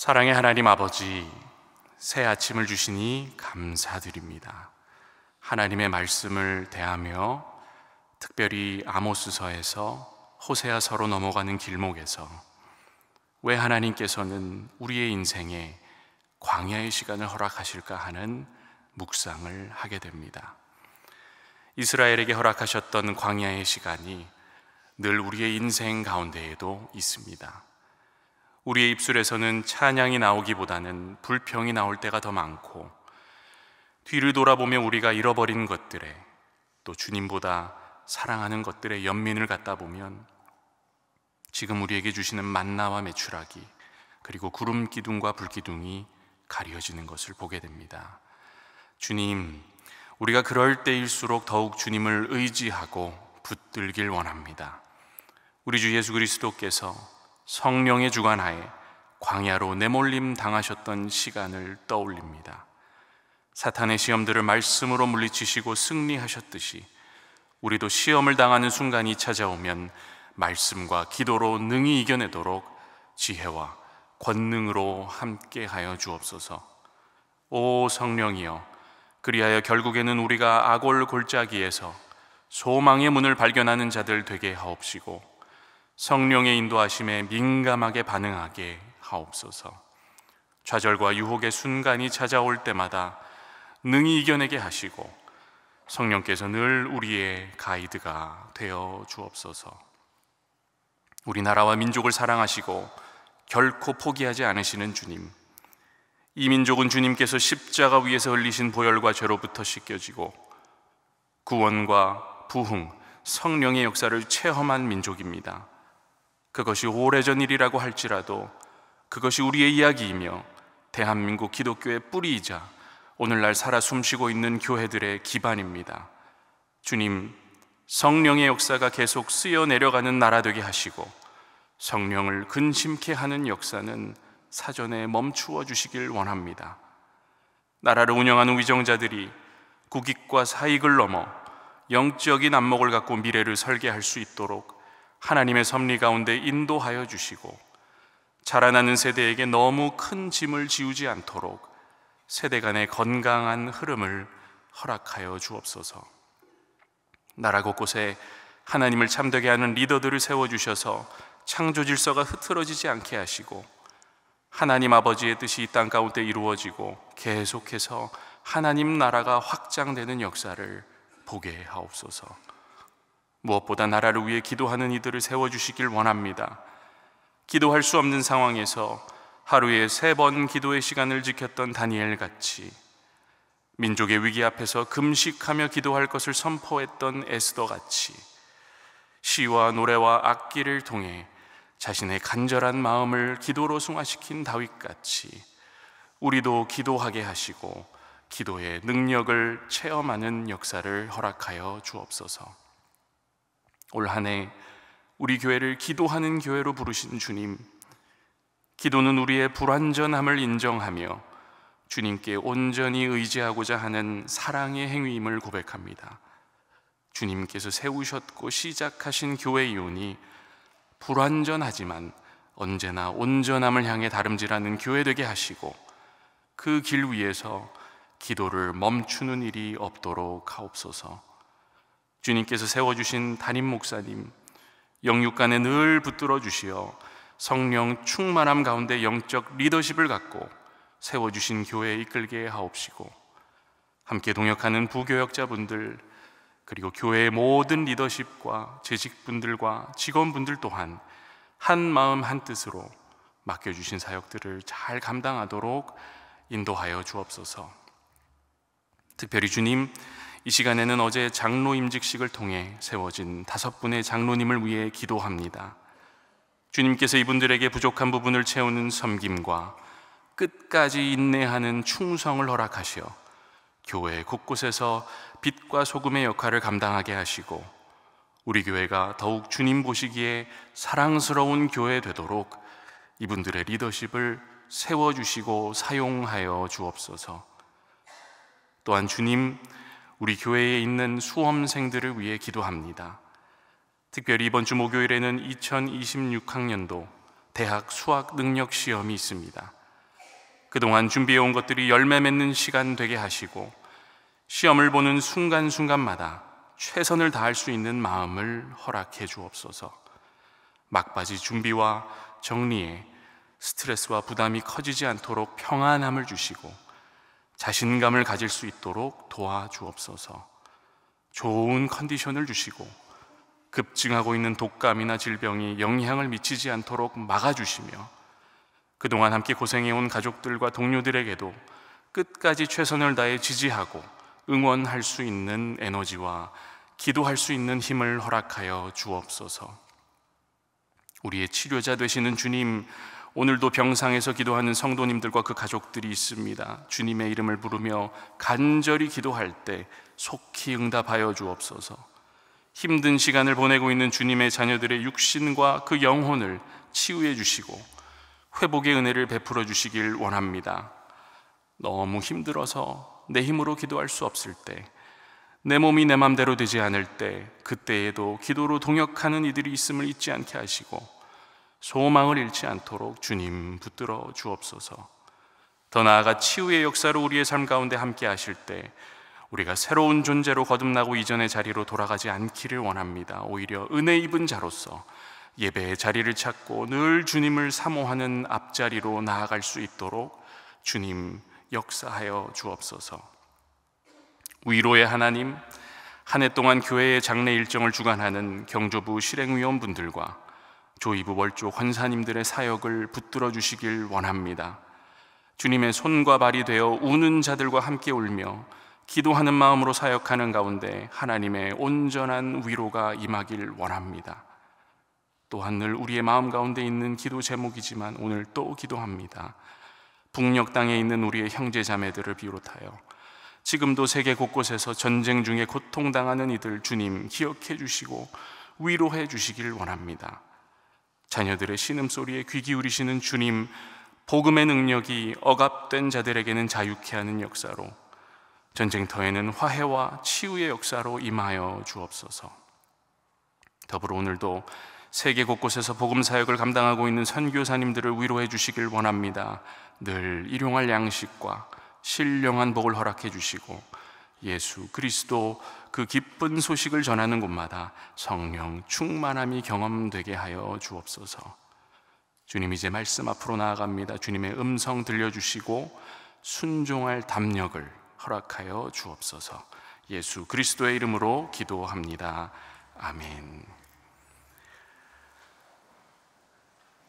사랑의 하나님 아버지, 새 아침을 주시니 감사드립니다. 하나님의 말씀을 대하며 특별히 아모스서에서 호세아서로 넘어가는 길목에서 왜 하나님께서는 우리의 인생에 광야의 시간을 허락하실까 하는 묵상을 하게 됩니다. 이스라엘에게 허락하셨던 광야의 시간이 늘 우리의 인생 가운데에도 있습니다. 우리의 입술에서는 찬양이 나오기보다는 불평이 나올 때가 더 많고, 뒤를 돌아보며 우리가 잃어버린 것들에, 또 주님보다 사랑하는 것들에 연민을 갖다 보면 지금 우리에게 주시는 만나와 메추라기, 그리고 구름 기둥과 불 기둥이 가려지는 것을 보게 됩니다. 주님, 우리가 그럴 때일수록 더욱 주님을 의지하고 붙들길 원합니다. 우리 주 예수 그리스도께서 성령의 주관하에 광야로 내몰림 당하셨던 시간을 떠올립니다. 사탄의 시험들을 말씀으로 물리치시고 승리하셨듯이 우리도 시험을 당하는 순간이 찾아오면 말씀과 기도로 능히 이겨내도록 지혜와 권능으로 함께하여 주옵소서. 오 성령이여, 그리하여 결국에는 우리가 아골 골짜기에서 소망의 문을 발견하는 자들 되게 하옵시고, 성령의 인도하심에 민감하게 반응하게 하옵소서. 좌절과 유혹의 순간이 찾아올 때마다 능히 이겨내게 하시고, 성령께서 늘 우리의 가이드가 되어 주옵소서. 우리나라와 민족을 사랑하시고 결코 포기하지 않으시는 주님, 이 민족은 주님께서 십자가 위에서 흘리신 보혈과 죄로부터 씻겨지고 구원과 부흥, 성령의 역사를 체험한 민족입니다. 그것이 오래전 일이라고 할지라도 그것이 우리의 이야기이며 대한민국 기독교의 뿌리이자 오늘날 살아 숨쉬고 있는 교회들의 기반입니다. 주님, 성령의 역사가 계속 쓰여 내려가는 나라 되게 하시고, 성령을 근심케 하는 역사는 사전에 멈추어 주시길 원합니다. 나라를 운영하는 위정자들이 국익과 사익을 넘어 영적인 안목을 갖고 미래를 설계할 수 있도록 하나님의 섭리 가운데 인도하여 주시고, 자라나는 세대에게 너무 큰 짐을 지우지 않도록 세대 간의 건강한 흐름을 허락하여 주옵소서. 나라 곳곳에 하나님을 참되게 하는 리더들을 세워주셔서 창조 질서가 흐트러지지 않게 하시고, 하나님 아버지의 뜻이 이 땅 가운데 이루어지고 계속해서 하나님 나라가 확장되는 역사를 보게 하옵소서. 무엇보다 나라를 위해 기도하는 이들을 세워주시길 원합니다. 기도할 수 없는 상황에서 하루에 3번 기도의 시간을 지켰던 다니엘 같이, 민족의 위기 앞에서 금식하며 기도할 것을 선포했던 에스더 같이, 시와 노래와 악기를 통해 자신의 간절한 마음을 기도로 승화시킨 다윗 같이 우리도 기도하게 하시고 기도의 능력을 체험하는 역사를 허락하여 주옵소서. 올 한 해 우리 교회를 기도하는 교회로 부르신 주님, 기도는 우리의 불완전함을 인정하며 주님께 온전히 의지하고자 하는 사랑의 행위임을 고백합니다. 주님께서 세우셨고 시작하신 교회 이혼이 불완전하지만 언제나 온전함을 향해 다름질하는 교회 되게 하시고, 그 길 위에서 기도를 멈추는 일이 없도록 하옵소서. 주님께서 세워주신 담임 목사님, 영육간에 늘 붙들어 주시어 성령 충만함 가운데 영적 리더십을 갖고 세워주신 교회에 이끌게 하옵시고, 함께 동역하는 부교역자분들, 그리고 교회의 모든 리더십과 재직분들과 직원분들 또한 한 마음 한 뜻으로 맡겨주신 사역들을 잘 감당하도록 인도하여 주옵소서. 특별히 주님, 이 시간에는 어제 장로 임직식을 통해 세워진 5분의 장로님을 위해 기도합니다. 주님께서 이분들에게 부족한 부분을 채우는 섬김과 끝까지 인내하는 충성을 허락하시어 교회 곳곳에서 빛과 소금의 역할을 감당하게 하시고, 우리 교회가 더욱 주님 보시기에 사랑스러운 교회 되도록 이분들의 리더십을 세워주시고 사용하여 주옵소서. 또한 주님, 우리 교회에 있는 수험생들을 위해 기도합니다. 특별히 이번 주 목요일에는 2026학년도 대학 수학 능력 시험이 있습니다. 그동안 준비해온 것들이 열매 맺는 시간 되게 하시고 시험을 보는 순간순간마다 최선을 다할 수 있는 마음을 허락해 주옵소서. 막바지 준비와 정리에 스트레스와 부담이 커지지 않도록 평안함을 주시고 자신감을 가질 수 있도록 도와주옵소서. 좋은 컨디션을 주시고 급증하고 있는 독감이나 질병이 영향을 미치지 않도록 막아주시며 그동안 함께 고생해온 가족들과 동료들에게도 끝까지 최선을 다해 지지하고 응원할 수 있는 에너지와 기도할 수 있는 힘을 허락하여 주옵소서. 우리의 치료자 되시는 주님, 오늘도 병상에서 기도하는 성도님들과 그 가족들이 있습니다. 주님의 이름을 부르며 간절히 기도할 때 속히 응답하여 주옵소서. 힘든 시간을 보내고 있는 주님의 자녀들의 육신과 그 영혼을 치유해 주시고 회복의 은혜를 베풀어 주시길 원합니다. 너무 힘들어서 내 힘으로 기도할 수 없을 때, 내 몸이 내 맘대로 되지 않을 때, 그때에도 기도로 동역하는 이들이 있음을 잊지 않게 하시고 소망을 잃지 않도록 주님 붙들어 주옵소서. 더 나아가 치유의 역사로 우리의 삶 가운데 함께 하실 때 우리가 새로운 존재로 거듭나고 이전의 자리로 돌아가지 않기를 원합니다. 오히려 은혜 입은 자로서 예배의 자리를 찾고 늘 주님을 사모하는 앞자리로 나아갈 수 있도록 주님 역사하여 주옵소서. 위로의 하나님, 한 해 동안 교회의 장례 일정을 주관하는 경조부 실행위원분들과 조이부 월조 권사님들의 사역을 붙들어 주시길 원합니다. 주님의 손과 발이 되어 우는 자들과 함께 울며 기도하는 마음으로 사역하는 가운데 하나님의 온전한 위로가 임하길 원합니다. 또한 늘 우리의 마음 가운데 있는 기도 제목이지만 오늘 또 기도합니다. 북녘 땅에 있는 우리의 형제 자매들을 비롯하여 지금도 세계 곳곳에서 전쟁 중에 고통당하는 이들 주님 기억해 주시고 위로해 주시길 원합니다. 자녀들의 신음소리에 귀 기울이시는 주님, 복음의 능력이 억압된 자들에게는 자유케 하는 역사로, 전쟁터에는 화해와 치유의 역사로 임하여 주옵소서. 더불어 오늘도 세계 곳곳에서 복음 사역을 감당하고 있는 선교사님들을 위로해 주시길 원합니다. 늘 일용할 양식과 신령한 복을 허락해 주시고 예수 그리스도 그 기쁜 소식을 전하는 곳마다 성령 충만함이 경험되게 하여 주옵소서. 주님, 이제 말씀 앞으로 나아갑니다. 주님의 음성 들려주시고 순종할 담력을 허락하여 주옵소서. 예수 그리스도의 이름으로 기도합니다. 아멘.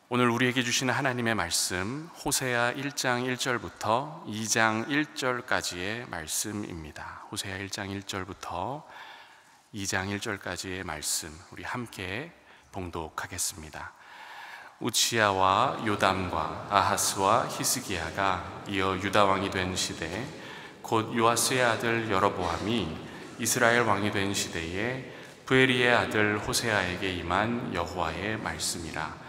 오늘 우리에게 주시는 하나님의 말씀, 호세아 1장 1절부터 2장 1절까지의 말씀입니다. 호세아 1장 1절부터 2장 1절까지의 말씀, 우리 함께 봉독하겠습니다. 우치야와 요담과 아하스와 히스기야가 이어 유다 왕이 된 시대, 곧 요아스의 아들 여로보암이 이스라엘 왕이 된 시대에 브에리의 아들 호세아에게 임한 여호와의 말씀이라.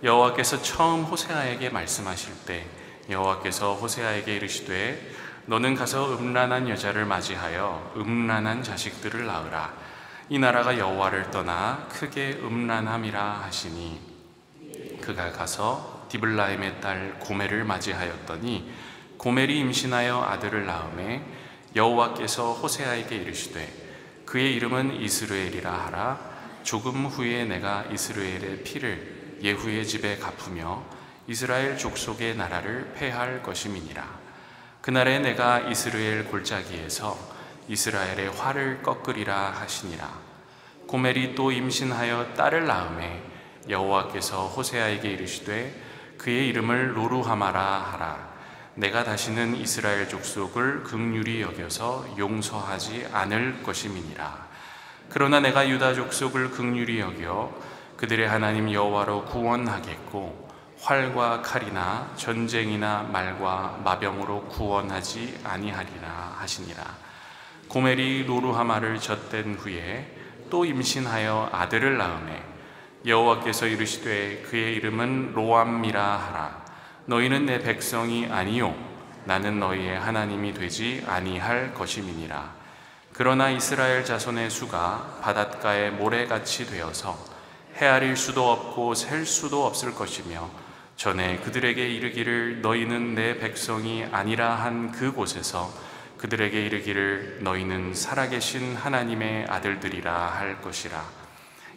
여호와께서 처음 호세아에게 말씀하실 때 여호와께서 호세아에게 이르시되 너는 가서 음란한 여자를 맞이하여 음란한 자식들을 낳으라. 이 나라가 여호와를 떠나 크게 음란함이라 하시니, 그가 가서 디블라임의 딸 고멜을 맞이하였더니 고멜이 임신하여 아들을 낳음에 여호와께서 호세아에게 이르시되 그의 이름은 이스르엘이라 하라. 조금 후에 내가 이스라엘의 피를 예후의 집에 갚으며 이스라엘 족속의 나라를 폐할 것임이니라. 그날에 내가 이스라엘 골짜기에서 이스라엘의 활을 꺾으리라 하시니라. 고멜이 또 임신하여 딸을 낳음에 여호와께서 호세아에게 이르시되 그의 이름을 로루하마라 하라. 내가 다시는 이스라엘 족속을 긍휼히 여겨서 용서하지 않을 것임이니라. 그러나 내가 유다 족속을 긍휼히 여겨 그들의 하나님 여호와로 구원하겠고 활과 칼이나 전쟁이나 말과 마병으로 구원하지 아니하리라 하시니라. 고멜이 로루하마를 젖된 후에 또 임신하여 아들을 낳음에 여호와께서 이르시되 그의 이름은 로암이라 하라. 너희는 내 백성이 아니요 나는 너희의 하나님이 되지 아니할 것임이니라. 그러나 이스라엘 자손의 수가 바닷가의 모래같이 되어서 헤아릴 수도 없고 셀 수도 없을 것이며 전에 그들에게 이르기를 너희는 내 백성이 아니라 한 그곳에서 그들에게 이르기를 너희는 살아계신 하나님의 아들들이라 할 것이라.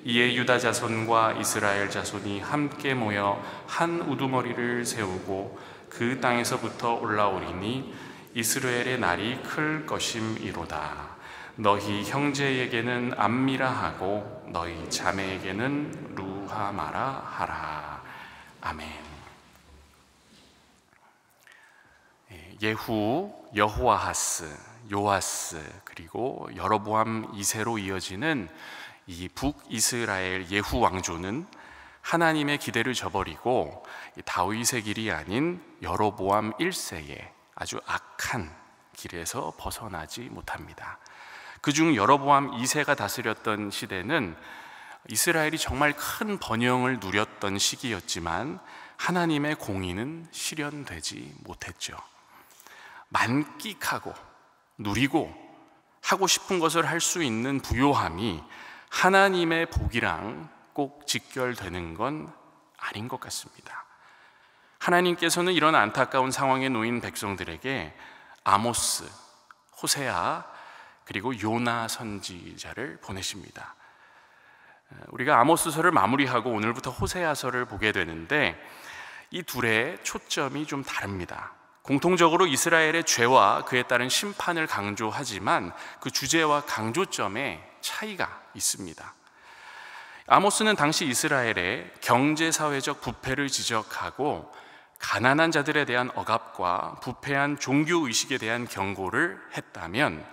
이에 유다 자손과 이스라엘 자손이 함께 모여 한 우두머리를 세우고 그 땅에서부터 올라오리니 이스라엘의 날이 클 것임이로다. 너희 형제에게는 암미라 하고 너희 자매에게는 루하마라 하라. 아멘. 예후, 여호아하스, 요아스, 그리고 여로보암 2세로 이어지는 이 북이스라엘 예후 왕조는 하나님의 기대를 저버리고 다윗의 길이 아닌 여로보암 1세의 아주 악한 길에서 벗어나지 못합니다. 그중 여로보암 2세가 다스렸던 시대는 이스라엘이 정말 큰 번영을 누렸던 시기였지만 하나님의 공의는 실현되지 못했죠. 만끽하고 누리고 하고 싶은 것을 할 수 있는 부요함이 하나님의 복이랑 꼭 직결되는 건 아닌 것 같습니다. 하나님께서는 이런 안타까운 상황에 놓인 백성들에게 아모스, 호세아, 그리고 요나 선지자를 보내십니다. 우리가 아모스서를 마무리하고 오늘부터 호세아서를 보게 되는데 이 둘의 초점이 좀 다릅니다. 공통적으로 이스라엘의 죄와 그에 따른 심판을 강조하지만 그 주제와 강조점에 차이가 있습니다. 아모스는 당시 이스라엘의 경제사회적 부패를 지적하고 가난한 자들에 대한 억압과 부패한 종교의식에 대한 경고를 했다면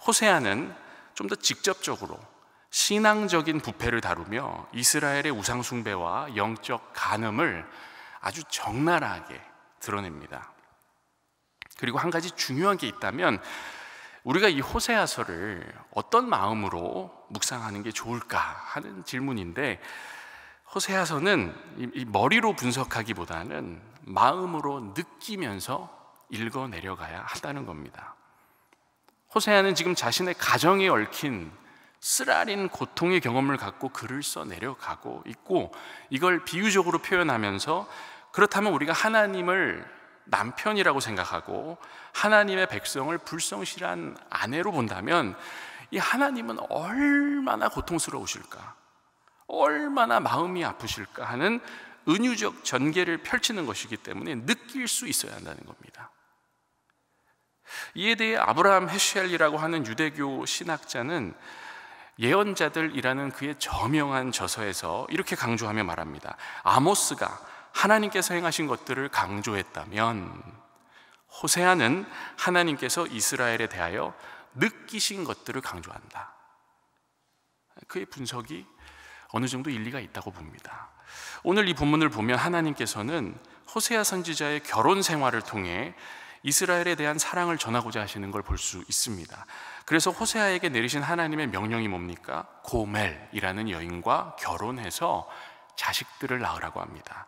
호세아는 좀 더 직접적으로 신앙적인 부패를 다루며 이스라엘의 우상숭배와 영적 간음을 아주 적나라하게 드러냅니다. 그리고 한 가지 중요한 게 있다면 우리가 이 호세아서를 어떤 마음으로 묵상하는 게 좋을까 하는 질문인데 호세아서는 이 머리로 분석하기보다는 마음으로 느끼면서 읽어 내려가야 한다는 겁니다. 호세아는 지금 자신의 가정에 얽힌 쓰라린 고통의 경험을 갖고 글을 써 내려가고 있고 이걸 비유적으로 표현하면서 그렇다면 우리가 하나님을 남편이라고 생각하고 하나님의 백성을 불성실한 아내로 본다면 이 하나님은 얼마나 고통스러우실까, 얼마나 마음이 아프실까 하는 은유적 전개를 펼치는 것이기 때문에 느낄 수 있어야 한다는 겁니다. 이에 대해 아브라함 헤시엘이라고 하는 유대교 신학자는 예언자들이라는 그의 저명한 저서에서 이렇게 강조하며 말합니다. 아모스가 하나님께서 행하신 것들을 강조했다면 호세아는 하나님께서 이스라엘에 대하여 느끼신 것들을 강조한다. 그의 분석이 어느 정도 일리가 있다고 봅니다. 오늘 이 본문을 보면 하나님께서는 호세아 선지자의 결혼 생활을 통해 이스라엘에 대한 사랑을 전하고자 하시는 걸 볼 수 있습니다. 그래서 호세아에게 내리신 하나님의 명령이 뭡니까? 고멜이라는 여인과 결혼해서 자식들을 낳으라고 합니다.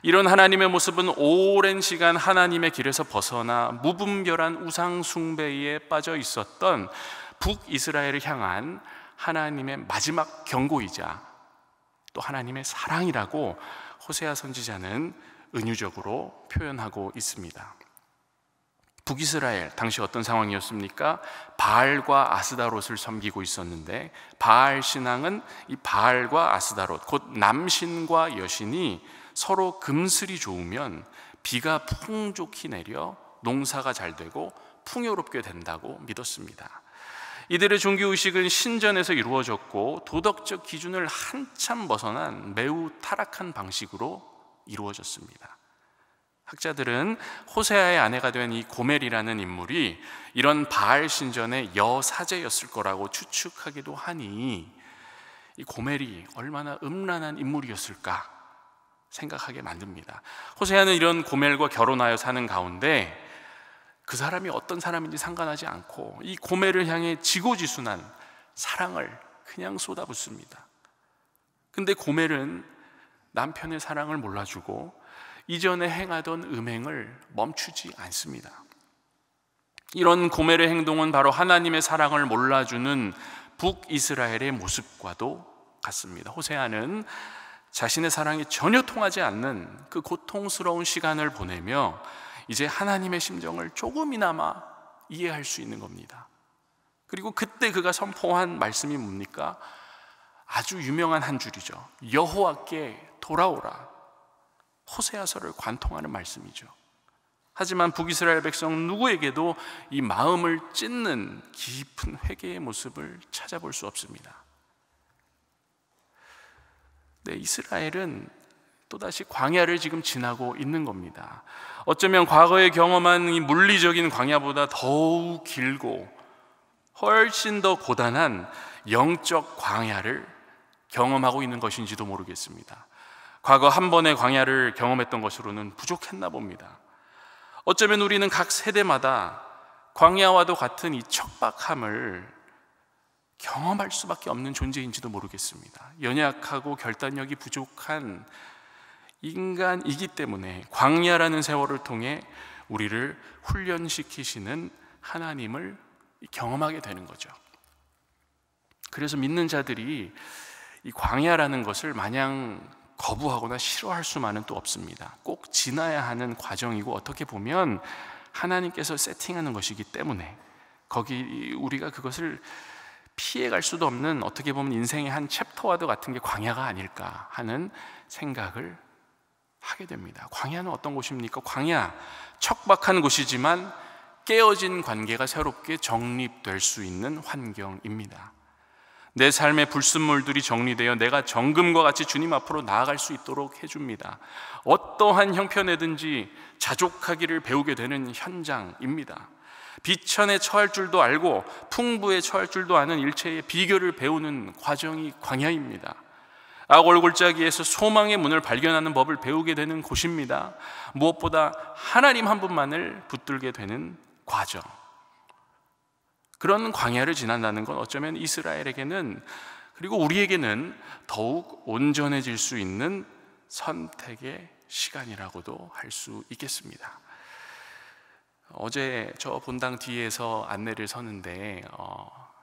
이런 하나님의 모습은 오랜 시간 하나님의 길에서 벗어나 무분별한 우상 숭배에 빠져 있었던 북이스라엘을 향한 하나님의 마지막 경고이자 또 하나님의 사랑이라고 호세아 선지자는 은유적으로 표현하고 있습니다. 북이스라엘 당시 어떤 상황이었습니까? 바알과 아스다롯을 섬기고 있었는데 바알 신앙은 이 바알과 아스다롯 곧 남신과 여신이 서로 금슬이 좋으면 비가 풍족히 내려 농사가 잘 되고 풍요롭게 된다고 믿었습니다. 이들의 종교의식은 신전에서 이루어졌고 도덕적 기준을 한참 벗어난 매우 타락한 방식으로 이루어졌습니다. 학자들은 호세아의 아내가 된 이 고멜이라는 인물이 이런 바알 신전의 여사제였을 거라고 추측하기도 하니 이 고멜이 얼마나 음란한 인물이었을까 생각하게 만듭니다. 호세아는 이런 고멜과 결혼하여 사는 가운데 그 사람이 어떤 사람인지 상관하지 않고 이 고멜을 향해 지고지순한 사랑을 그냥 쏟아붓습니다. 근데 고멜은 남편의 사랑을 몰라주고 이전에 행하던 음행을 멈추지 않습니다. 이런 고멜의 행동은 바로 하나님의 사랑을 몰라주는 북이스라엘의 모습과도 같습니다. 호세아는 자신의 사랑이 전혀 통하지 않는 그 고통스러운 시간을 보내며 이제 하나님의 심정을 조금이나마 이해할 수 있는 겁니다. 그리고 그때 그가 선포한 말씀이 뭡니까? 아주 유명한 한 줄이죠. 여호와께 돌아오라. 호세아서를 관통하는 말씀이죠. 하지만 북이스라엘 백성 누구에게도 이 마음을 찢는 깊은 회개의 모습을 찾아볼 수 없습니다. 네, 이스라엘은 또다시 광야를 지금 지나고 있는 겁니다. 어쩌면 과거에 경험한 이 물리적인 광야보다 더욱 길고 훨씬 더 고단한 영적 광야를 경험하고 있는 것인지도 모르겠습니다. 과거 한 번의 광야를 경험했던 것으로는 부족했나 봅니다. 어쩌면 우리는 각 세대마다 광야와도 같은 이 척박함을 경험할 수밖에 없는 존재인지도 모르겠습니다. 연약하고 결단력이 부족한 인간이기 때문에 광야라는 세월을 통해 우리를 훈련시키시는 하나님을 경험하게 되는 거죠. 그래서 믿는 자들이 이 광야라는 것을 마냥 거부하거나 싫어할 수만은 또 없습니다. 꼭 지나야 하는 과정이고 어떻게 보면 하나님께서 세팅하는 것이기 때문에 거기 우리가 그것을 피해갈 수도 없는 어떻게 보면 인생의 한 챕터와도 같은 게 광야가 아닐까 하는 생각을 하게 됩니다. 광야는 어떤 곳입니까? 광야, 척박한 곳이지만 깨어진 관계가 새롭게 정립될 수 있는 환경입니다. 내 삶의 불순물들이 정리되어 내가 정금과 같이 주님 앞으로 나아갈 수 있도록 해줍니다. 어떠한 형편에든지 자족하기를 배우게 되는 현장입니다. 비천에 처할 줄도 알고 풍부에 처할 줄도 아는 일체의 비결을 배우는 과정이 광야입니다. 악골골짜기에서 소망의 문을 발견하는 법을 배우게 되는 곳입니다. 무엇보다 하나님 한 분만을 붙들게 되는 과정, 그런 광야를 지난다는 건 어쩌면 이스라엘에게는 그리고 우리에게는 더욱 온전해질 수 있는 선택의 시간이라고도 할 수 있겠습니다. 어제 저 본당 뒤에서 안내를 서는데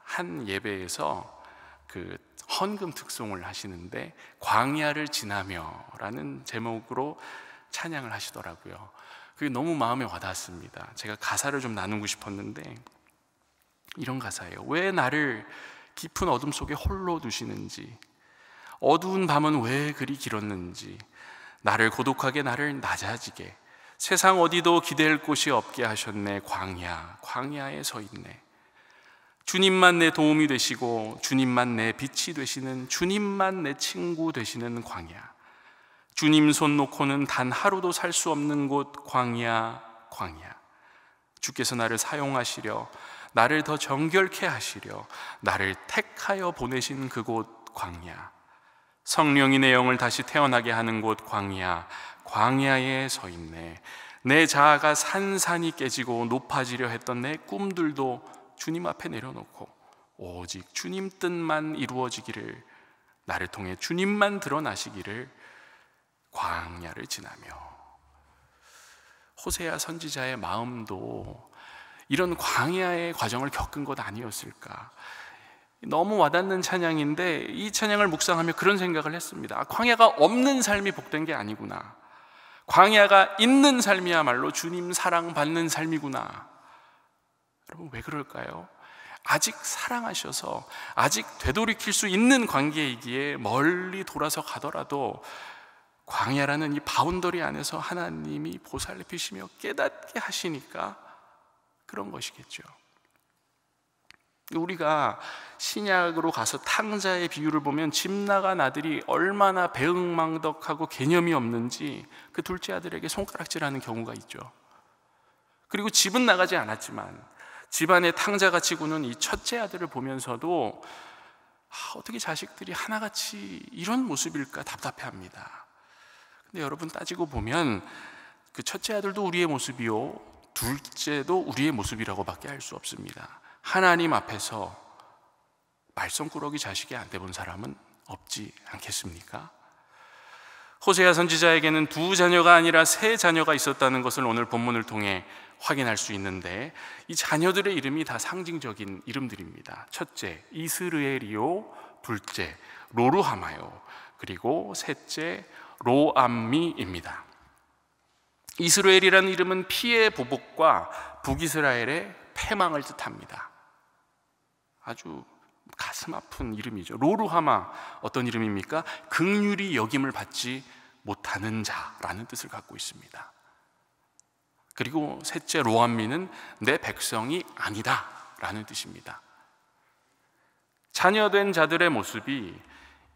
한 예배에서 그 헌금 특송을 하시는데 광야를 지나며라는 제목으로 찬양을 하시더라고요. 그게 너무 마음에 와닿았습니다. 제가 가사를 좀 나누고 싶었는데 이런 가사예요. 왜 나를 깊은 어둠 속에 홀로 두시는지, 어두운 밤은 왜 그리 길었는지, 나를 고독하게 나를 낮아지게 세상 어디도 기댈 곳이 없게 하셨네. 광야에 서 있네. 주님만 내 도움이 되시고 주님만 내 빛이 되시는, 주님만 내 친구 되시는 광야, 주님 손 놓고는 단 하루도 살 수 없는 곳 광야. 주께서 나를 사용하시려, 나를 더 정결케 하시려 나를 택하여 보내신 그곳 광야, 성령이 내 영을 다시 태어나게 하는 곳 광야에 서 있네. 내 자아가 산산이 깨지고 높아지려 했던 내 꿈들도 주님 앞에 내려놓고 오직 주님 뜻만 이루어지기를, 나를 통해 주님만 드러나시기를 광야를 지나며. 호세아 선지자의 마음도 이런 광야의 과정을 겪은 것 아니었을까. 너무 와닿는 찬양인데 이 찬양을 묵상하며 그런 생각을 했습니다. 광야가 없는 삶이 복된 게 아니구나. 광야가 있는 삶이야말로 주님 사랑받는 삶이구나. 여러분, 왜 그럴까요? 아직 사랑하셔서 아직 되돌이킬 수 있는 관계이기에 멀리 돌아서 가더라도 광야라는 이 바운더리 안에서 하나님이 보살피시며 깨닫게 하시니까 그런 것이겠죠. 우리가 신약으로 가서 탕자의 비유를 보면 집 나간 아들이 얼마나 배응망덕하고 개념이 없는지 그 둘째 아들에게 손가락질하는 경우가 있죠. 그리고 집은 나가지 않았지만 집안의 탕자같이 구는 이 첫째 아들을 보면서도 어떻게 자식들이 하나같이 이런 모습일까 답답해합니다. 근데 여러분, 따지고 보면 그 첫째 아들도 우리의 모습이요, 둘째도 우리의 모습이라고 밖에 할 수 없습니다. 하나님 앞에서 말썽꾸러기 자식이 안 돼본 사람은 없지 않겠습니까? 호세아 선지자에게는 두 자녀가 아니라 세 자녀가 있었다는 것을 오늘 본문을 통해 확인할 수 있는데, 이 자녀들의 이름이 다 상징적인 이름들입니다. 첫째 이스르엘이요, 둘째 로루하마요, 그리고 셋째 로암미입니다. 이스라엘이라는 이름은 피의 보복과 북이스라엘의 패망을 뜻합니다. 아주 가슴 아픈 이름이죠. 로루하마, 어떤 이름입니까? 긍휼히 여김을 받지 못하는 자라는 뜻을 갖고 있습니다. 그리고 셋째 로암미는 내 백성이 아니다 라는 뜻입니다. 자녀된 자들의 모습이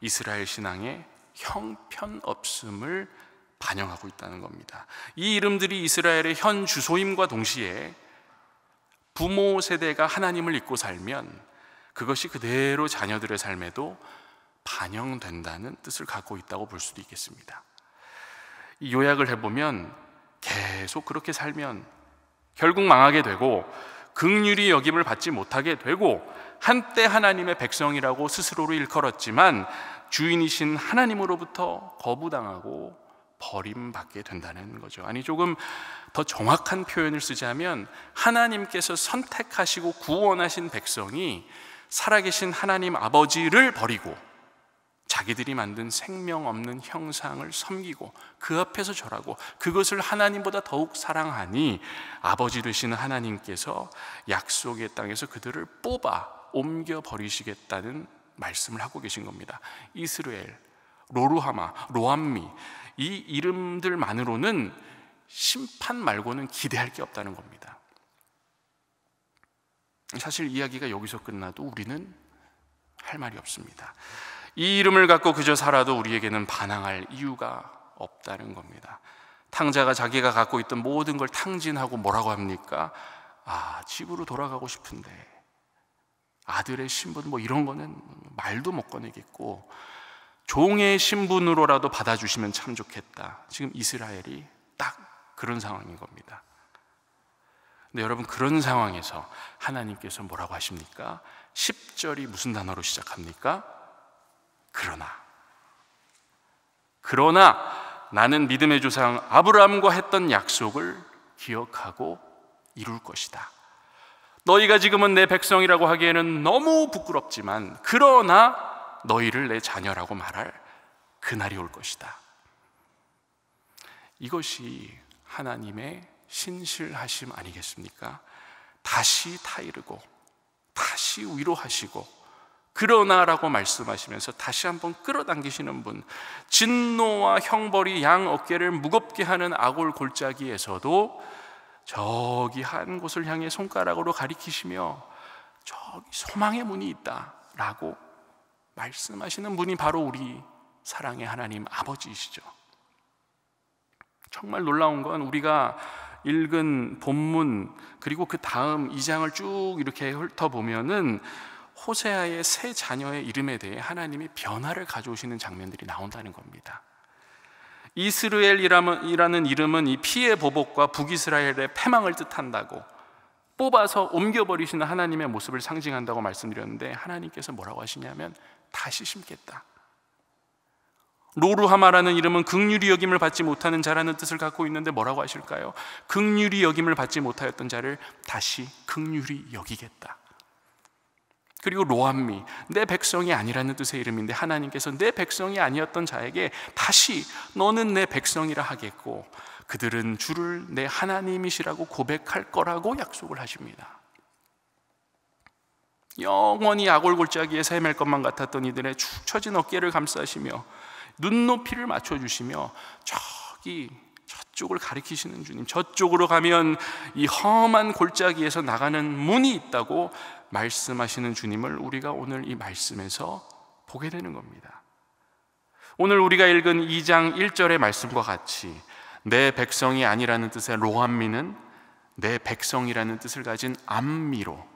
이스라엘 신앙의 형편없음을 반영하고 있다는 겁니다. 이 이름들이 이스라엘의 현 주소임과 동시에 부모 세대가 하나님을 잊고 살면 그것이 그대로 자녀들의 삶에도 반영된다는 뜻을 갖고 있다고 볼 수도 있겠습니다. 이 요약을 해보면 계속 그렇게 살면 결국 망하게 되고 긍휼히 여김을 받지 못하게 되고 한때 하나님의 백성이라고 스스로를 일컬었지만 주인이신 하나님으로부터 거부당하고 버림받게 된다는 거죠. 아니, 조금 더 정확한 표현을 쓰자면 하나님께서 선택하시고 구원하신 백성이 살아계신 하나님 아버지를 버리고 자기들이 만든 생명 없는 형상을 섬기고 그 앞에서 절하고 그것을 하나님보다 더욱 사랑하니 아버지 되시는 하나님께서 약속의 땅에서 그들을 뽑아 옮겨 버리시겠다는 말씀을 하고 계신 겁니다. 이스라엘, 로루하마, 로암미, 이 이름들만으로는 심판 말고는 기대할 게 없다는 겁니다. 사실 이야기가 여기서 끝나도 우리는 할 말이 없습니다. 이 이름을 갖고 그저 살아도 우리에게는 반항할 이유가 없다는 겁니다. 탕자가 자기가 갖고 있던 모든 걸 탕진하고 뭐라고 합니까? 집으로 돌아가고 싶은데, 아들의 신분 뭐 이런 거는 말도 못 꺼내겠고 종의 신분으로라도 받아주시면 참 좋겠다. 지금 이스라엘이 딱 그런 상황인 겁니다. 근데 여러분, 그런 상황에서 하나님께서 뭐라고 하십니까? 10절이 무슨 단어로 시작합니까? 그러나 나는 믿음의 조상 아브라함과 했던 약속을 기억하고 이룰 것이다. 너희가 지금은 내 백성이라고 하기에는 너무 부끄럽지만 그러나 너희를 내 자녀라고 말할 그날이 올 것이다. 이것이 하나님의 신실하심 아니겠습니까? 다시 타이르고 다시 위로하시고 그러나라고 말씀하시면서 다시 한번 끌어당기시는 분, 진노와 형벌이 양 어깨를 무겁게 하는 아골 골짜기에서도 저기 한 곳을 향해 손가락으로 가리키시며 저기 소망의 문이 있다라고 말씀하시는 분이 바로 우리 사랑의 하나님 아버지이시죠. 정말 놀라운 건 우리가 읽은 본문 그리고 그 다음 2장을 쭉 이렇게 훑어보면은 호세아의 세 자녀의 이름에 대해 하나님이 변화를 가져오시는 장면들이 나온다는 겁니다. 이스라엘이라는 이름은 이 피의 보복과 북이스라엘의 패망을 뜻한다고, 뽑아서 옮겨버리시는 하나님의 모습을 상징한다고 말씀드렸는데 하나님께서 뭐라고 하시냐면 다시 심겠다. 로루하마라는 이름은 긍휼히 여김을 받지 못하는 자라는 뜻을 갖고 있는데 뭐라고 하실까요? 긍휼히 여김을 받지 못하였던 자를 다시 긍휼히 여기겠다. 그리고 로암미, 내 백성이 아니라는 뜻의 이름인데 하나님께서 내 백성이 아니었던 자에게 다시 너는 내 백성이라 하겠고 그들은 주를 내 하나님이시라고 고백할 거라고 약속을 하십니다. 영원히 아골 골짜기에 헤맬 것만 같았던 이들의 축 처진 어깨를 감싸시며 눈높이를 맞춰주시며 저쪽을 가리키시는 주님, 저쪽으로 가면 이 험한 골짜기에서 나가는 문이 있다고 말씀하시는 주님을 우리가 오늘 이 말씀에서 보게 되는 겁니다. 오늘 우리가 읽은 2장 1절의 말씀과 같이 내 백성이 아니라는 뜻의 로암미는 내 백성이라는 뜻을 가진 암미로,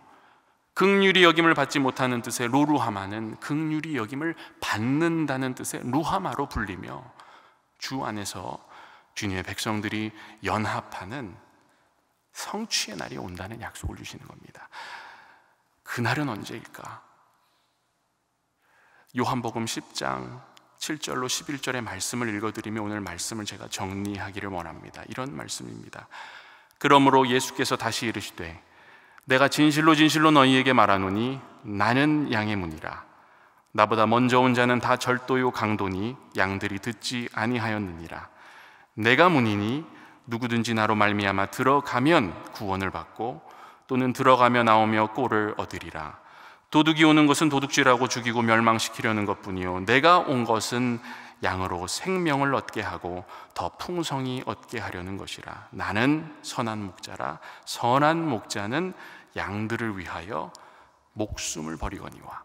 긍휼히 여김을 받지 못하는 뜻의 로루하마는 긍휼히 여김을 받는다는 뜻의 루하마로 불리며 주 안에서 주님의 백성들이 연합하는 성취의 날이 온다는 약속을 주시는 겁니다. 그날은 언제일까? 요한복음 10장 7절로 11절의 말씀을 읽어드리며 오늘 말씀을 제가 정리하기를 원합니다. 이런 말씀입니다. 그러므로 예수께서 다시 이르시되 내가 진실로 진실로 너희에게 말하노니 나는 양의 문이라. 나보다 먼저 온 자는 다 절도요 강도니 양들이 듣지 아니하였느니라. 내가 문이니 누구든지 나로 말미암아 들어가면 구원을 받고 또는 들어가며 나오며 꼴을 얻으리라. 도둑이 오는 것은 도둑질하고 죽이고 멸망시키려는 것뿐이요 내가 온 것은 양으로 생명을 얻게 하고 더 풍성히 얻게 하려는 것이라. 나는 선한 목자라. 선한 목자는 양들을 위하여 목숨을 버리거니와.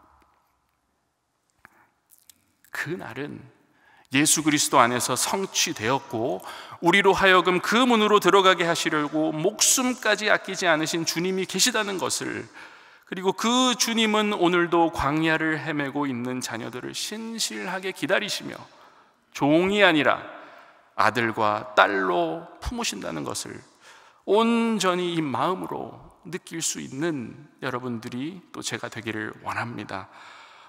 그날은 예수 그리스도 안에서 성취되었고 우리로 하여금 그 문으로 들어가게 하시려고 목숨까지 아끼지 않으신 주님이 계시다는 것을, 그리고 그 주님은 오늘도 광야를 헤매고 있는 자녀들을 신실하게 기다리시며 종이 아니라 아들과 딸로 품으신다는 것을 온전히 이 마음으로 느낄 수 있는 여러분들이 또 제가 되기를 원합니다.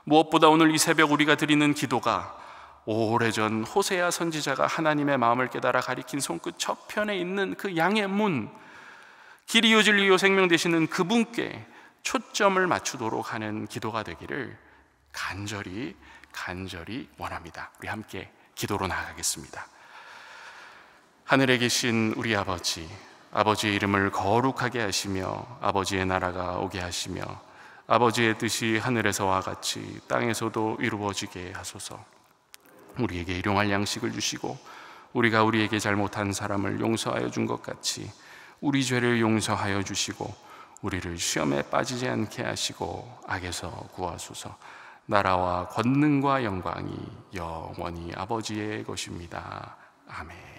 무엇보다 오늘 이 새벽 우리가 드리는 기도가 오래전 호세아 선지자가 하나님의 마음을 깨달아 가리킨 손끝 저편에 있는 그 양의 문, 길이요 진리요 생명 되시는 그분께 초점을 맞추도록 하는 기도가 되기를 간절히 원합니다. 우리 함께 기도로 나아가겠습니다. 하늘에 계신 우리 아버지, 아버지의 이름을 거룩하게 하시며 아버지의 나라가 오게 하시며 아버지의 뜻이 하늘에서와 같이 땅에서도 이루어지게 하소서. 우리에게 일용할 양식을 주시고 우리가 우리에게 잘못한 사람을 용서하여 준 것 같이 우리 죄를 용서하여 주시고 우리를 시험에 빠지지 않게 하시고 악에서 구하소서. 나라와 권능과 영광이 영원히 아버지의 것입니다. 아멘.